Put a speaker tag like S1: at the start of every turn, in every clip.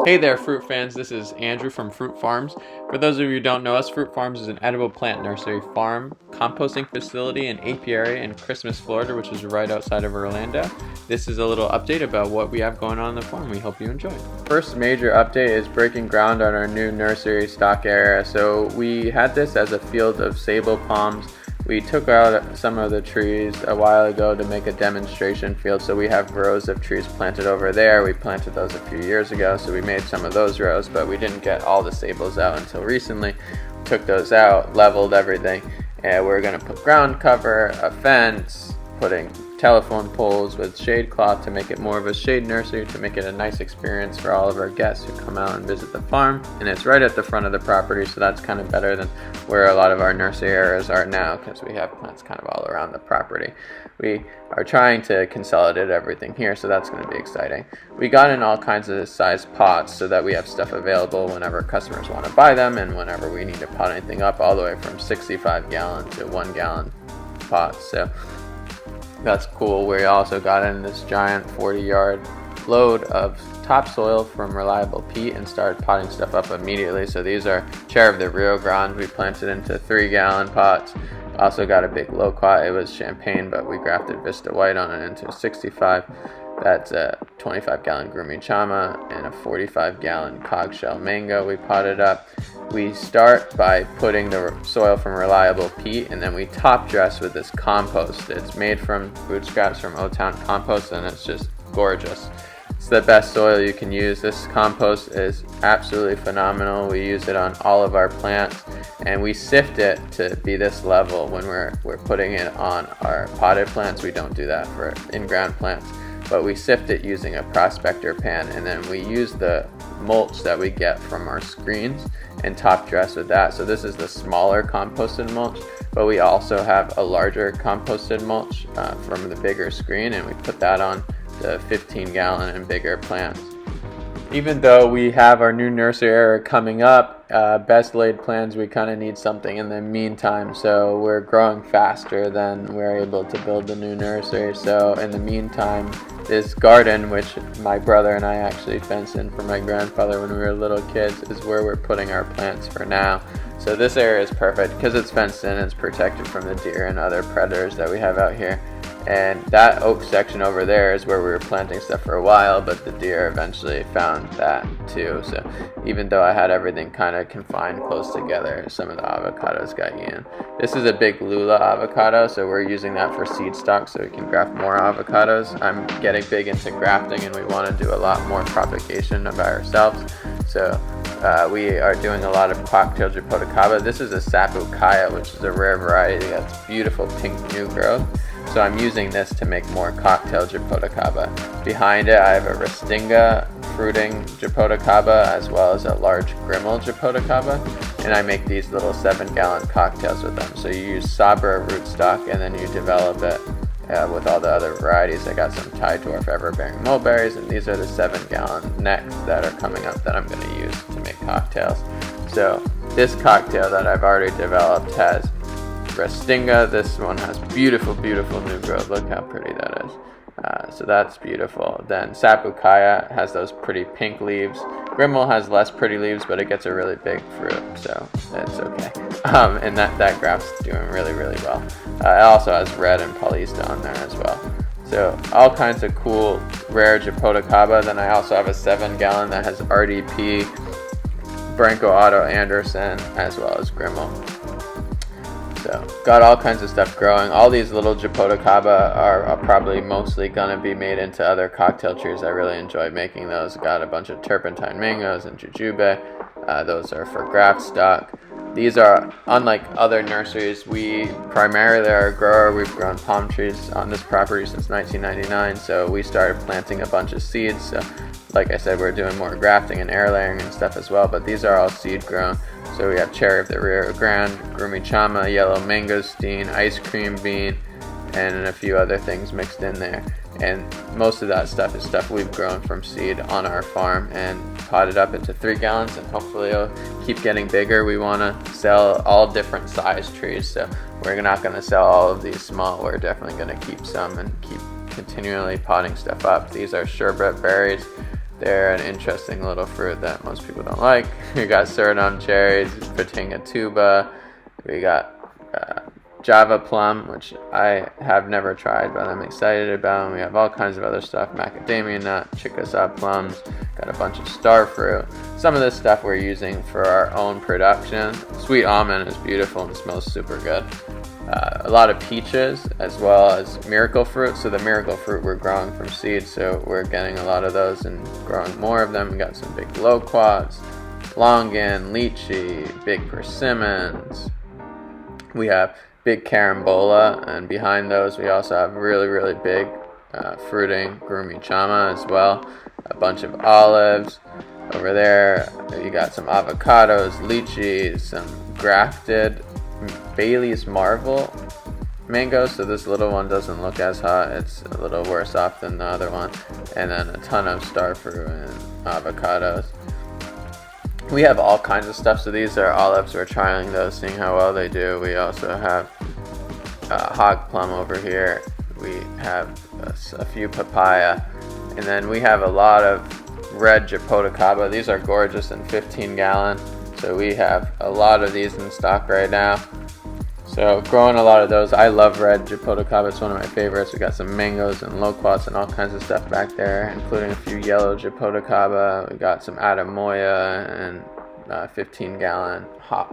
S1: Hey there, fruit fans. This is Andrew from Froot Farms. For those of you who don't know us, Froot Farms is an edible plant nursery, farm, composting facility, and apiary in Christmas, Florida, which is right outside of Orlando. This is a little update about what we have going on in the farm. We hope you enjoy. First major update is breaking ground on our new nursery stock area. So we had this as a field of sable palms. We took out some of the trees a while ago to make a demonstration field, so we have rows of trees planted over there. We planted those a few years ago, so we made some of those rows, but we didn't get all the sables out until recently. Took those out, leveled everything, and we're going to put ground cover, a fence, putting telephone poles with shade cloth to make it more of a shade nursery, to make it a nice experience for all of our guests who come out and visit the farm. And it's right at the front of the property, so that's kind of better than where a lot of our nursery areas are now, because we have plants kind of all around the property. We are trying to consolidate everything here, so that's going to be exciting. We got in all kinds of size pots so that we have stuff available whenever customers want to buy them and whenever we need to pot anything up, all the way from 65 gallon to 1 gallon pots. So that's cool. We also got in this giant 40-yard load of topsoil from Reliable Peat and started potting stuff up immediately. So these are Chair of the Rio Grande. We planted into 3-gallon pots. Also got a big loquat. It was champagne, but we grafted Vista White on it into 65. That's a 25-gallon Grumi Chama and a 45-gallon Cogshell Mango we potted up. We start by putting the soil from Reliable Peat, and then we top dress with this compost. It's made from food scraps from O-Town Compost, and it's just gorgeous. It's the best soil you can use. This compost is absolutely phenomenal. We use it on all of our plants, and we sift it to be this level when we're putting it on our potted plants. We don't do that for in-ground plants, but we sift it using a prospector pan, and then we use the mulch that we get from our screens and top dress with that. So this is the smaller composted mulch, but we also have a larger composted mulch from the bigger screen, and we put that on the 15-gallon and bigger plants. Even though we have our new nursery area coming up, best laid plans, we kind of need something in the meantime. So we're growing faster than we're able to build the new nursery. So in the meantime, this garden, which my brother and I actually fenced in for my grandfather when we were little kids, is where we're putting our plants for now. So this area is perfect because it's fenced in, it's protected from the deer and other predators that we have out here. And that oak section over there is where we were planting stuff for a while, but the deer eventually found that too. So even though I had everything kind of confined close together, some of the avocados got eaten. This is a big Lula avocado, so we're using that for seed stock so we can graft more avocados. I'm getting big into grafting, and we want to do a lot more propagation by ourselves. So we are doing a lot of cocktail Japotacaba. This is a Sapukaya, which is a rare variety that's beautiful pink new growth. So I'm using this to make more cocktail Japotacaba. Behind it, I have a Restinga fruiting Japotacaba as well as a large Grimmel Japotacaba, and I make these little 7-gallon cocktails with them. So you use Sabra rootstock, and then you develop it with all the other varieties. I got some Thai Dwarf Everbearing mulberries, and these are the 7-gallon necks that are coming up that I'm going to use to make cocktails. So this cocktail that I've already developed has Restinga. This one has beautiful, beautiful new growth. Look how pretty that is. So that's beautiful. Then Sapukaya has those pretty pink leaves. Grimmel has less pretty leaves, but it gets a really big fruit, so it's okay. And that graft's doing really, really well. It also has red and Paulista on there as well. So all kinds of cool rare Japotacaba. Then I also have a 7-gallon that has RDP, Branco Otto Anderson, as well as Grimmel. So got all kinds of stuff growing. All these little Japotacaba are probably mostly going to be made into other cocktail trees. I really enjoy making those. Got a bunch of turpentine mangoes and jujube. Those are for graft stock. These are, unlike other nurseries, we primarily are a grower. We've grown palm trees on this property since 1999, so we started planting a bunch of seeds. So like I said, we're doing more grafting and air layering and stuff as well, but these are all seed grown. So we have Cherry of the Rio Grande, Grumi Chama, Yellow Mangosteen, Ice Cream Bean, and a few other things mixed in there. And most of that stuff is stuff we've grown from seed on our farm and potted up into 3 gallons, and hopefully it'll keep getting bigger. We want to sell all different size trees, so we're not going to sell all of these small. We're definitely going to keep some and keep continually potting stuff up. These are sherbet berries. They're an interesting little fruit that most people don't like. We got Suriname cherries, Patinga tuba. We got Java plum, which I have never tried, but I'm excited about. And we have all kinds of other stuff: macadamia nut, Chickasaw plums. Got a bunch of star fruit. Some of this stuff we're using for our own production. Sweet almond is beautiful and smells super good. A lot of peaches, as well as miracle fruit. So the miracle fruit we're growing from seeds, so we're getting a lot of those and growing more of them. We got some big loquats, longan, lychee, big persimmons. We have big carambola, and behind those we also have really big fruiting Gumi-chama as well. A bunch of olives. Over there you got some avocados, lychees, some grafted Bailey's Marvel mangoes. So this little one doesn't look as hot, it's a little worse off than the other one. And then a ton of star fruit and avocados. We have all kinds of stuff. So these are olives, we're trying those, seeing how well they do. We also have hog plum over here. We have a few papaya, and then we have a lot of red Japotacaba. These are gorgeous and 15-gallon. So we have a lot of these in stock right now. So growing a lot of those. I love red Japotacaba. It's one of my favorites. We got some mangoes and loquats and all kinds of stuff back there, including a few yellow Japotacaba. We got some Adamoya and 15-gallon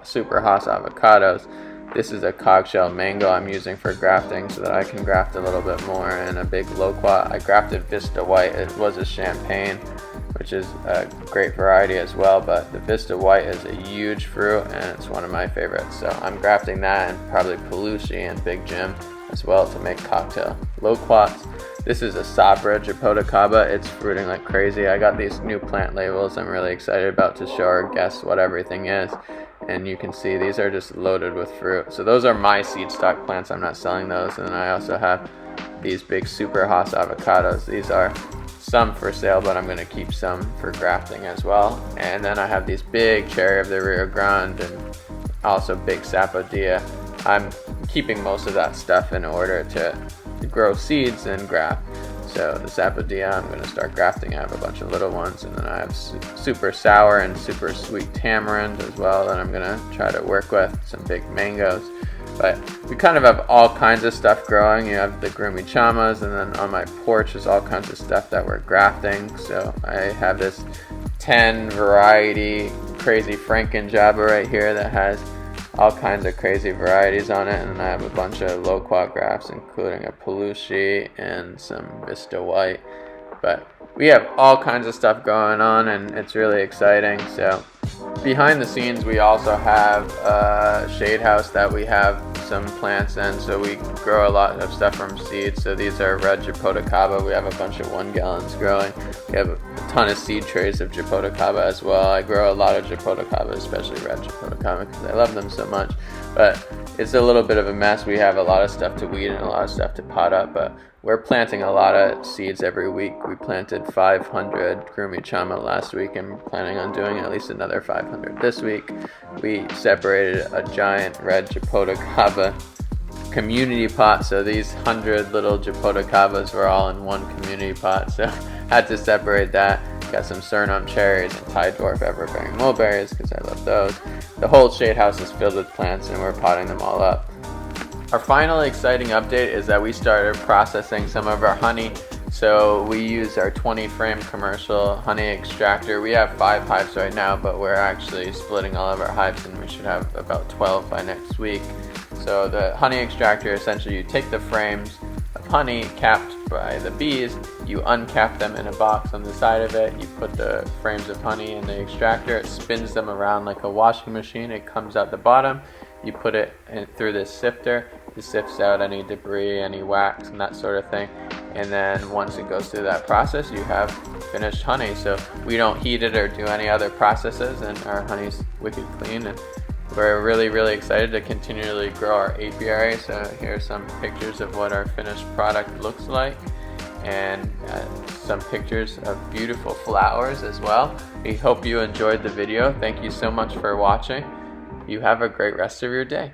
S1: super Haas avocados. This is a cogshell mango I'm using for grafting so that I can graft a little bit more, and a big loquat. I grafted Vista White. It was a champagne, which is a great variety as well, but the Vista White is a huge fruit and it's one of my favorites. So I'm grafting that, and probably Pelushi and Big Jim as well to make cocktail loquats. This is a Sabra Japotacaba. It's fruiting like crazy. I got these new plant labels I'm really excited about to show our guests what everything is. And you can see these are just loaded with fruit. So those are my seed stock plants. I'm not selling those. And then I also have these big super Haas avocados. These are some for sale, but I'm going to keep some for grafting as well. And then I have these big cherry of the Rio Grande and also big Sapodilla. I'm keeping most of that stuff in order to grow seeds and graft. So the Sapodilla I'm going to start grafting. I have a bunch of little ones, and then I have super sour and super sweet tamarind as well that I'm going to try to work with. Some big mangoes. But we kind of have all kinds of stuff growing. You have the Gumi-chamas, and then on my porch is all kinds of stuff that we're grafting. So I have this 10 variety crazy Franken-Java right here that has all kinds of crazy varieties on it, and then I have a bunch of loquat grafts, including a Pelushi and some Vista White. But we have all kinds of stuff going on, and it's really exciting. So behind the scenes we also have a shade house that we have some plants in. So we grow a lot of stuff from seeds. So these are red Japotacaba. We have a bunch of 1 gallons growing. We have a ton of seed trays of Japotacaba as well. I grow a lot of Japotacaba, especially red Japotacaba, because I love them so much. But it's a little bit of a mess. We have a lot of stuff to weed and a lot of stuff to pot up, but we're planting a lot of seeds every week. We planted 500 Gumi-chama last week, and we're planning on doing at least another 500 this week. We separated a giant red Japotacaba community pot, so these 100 little Japotacabas were all in one community pot, so had to separate that. Got some Suriname cherries and Thai dwarf everbearing mulberries because I love those. The whole shade house is filled with plants, and we're potting them all up. Our final exciting update is that we started processing some of our honey. So we use our 20 frame commercial honey extractor. We have 5 hives right now, but we're actually splitting all of our hives, and we should have about 12 by next week. So the honey extractor, essentially you take the frames of honey capped by the bees, you uncap them in a box on the side of it, you put the frames of honey in the extractor, it spins them around like a washing machine, it comes out the bottom, you put it through this sifter, it sifts out any debris, any wax, and that sort of thing. And then once it goes through that process, you have finished honey. So we don't heat it or do any other processes, and our honey's wicked clean. And we're really excited to continually grow our apiary. So here are some pictures of what our finished product looks like, and some pictures of beautiful flowers as well. We hope you enjoyed the video. Thank you so much for watching. You have a great rest of your day.